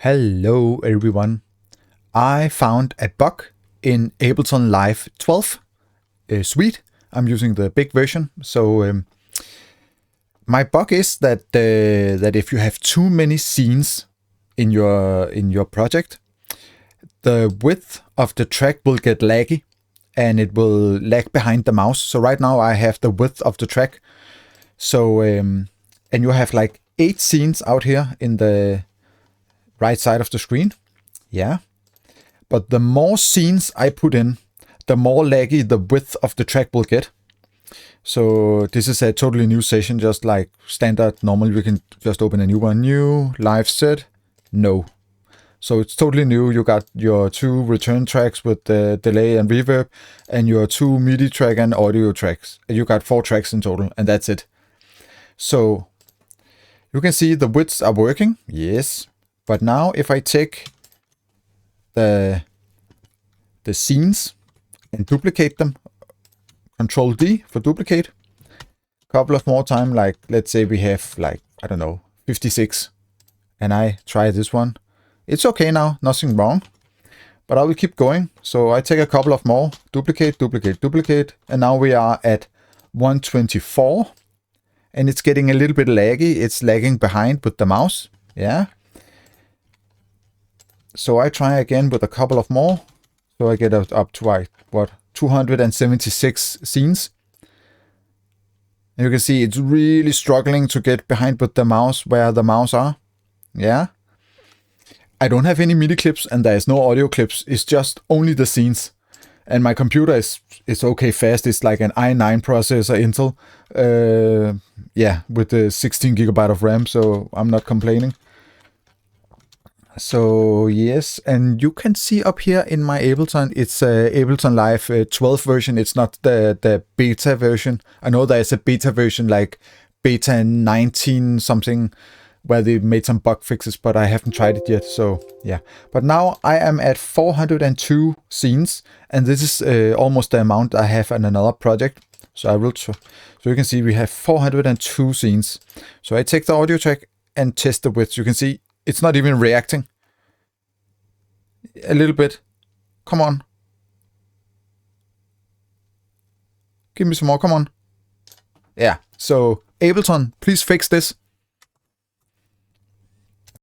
Hello everyone. I found a bug in Ableton Live 12 suite. I'm using the big version. So my bug is that if you have too many scenes in your project, the width of the track will get laggy and it will lag behind the mouse. So right now I have the width of the track. So and you have like 8 scenes out here in the right side of the screen. Yeah. But the more scenes I put in, the more laggy the width of the track will get. So this is a totally new session, just like standard. Normally we can just open a new one. New, live set, no. So it's totally new. You got your 2 return tracks with the delay and reverb, and your 2 MIDI track and audio tracks. You got 4 tracks in total, and that's it. So you can see the widths are working. Yes. But now if I take the scenes and duplicate them, Control D for duplicate, couple of more time, like let's say we have like, I don't know, 56, and I try this one. It's okay now, nothing wrong, but I will keep going. So I take a couple of more, duplicate, duplicate, duplicate, and now we are at 124, and it's getting a little bit laggy. It's lagging behind with the mouse. Yeah. So I try again with a couple of more. So I get up to like, what, 276 scenes. And you can see it's really struggling to get behind with the mouse where the mouse are. Yeah. I don't have any MIDI clips and there is no audio clips. It's just only the scenes. And my computer is okay fast. It's like an i9 processor Intel. Yeah, with the 16 gigabyte of RAM. So I'm not complaining. So yes, and you can see up here in my Ableton, it's Ableton Live 12 version. It's not the beta version. I know there's a beta version like beta 19 something where they made some bug fixes, but I haven't tried it yet. So yeah, but now I am at 402 scenes, and this is almost the amount I have in another project. So I will, so you can see we have 402 scenes. So I take the audio track and test the width. You can see it's not even reacting. A little bit. Come on. Give me some more. Come on. Yeah. So Ableton, please fix this.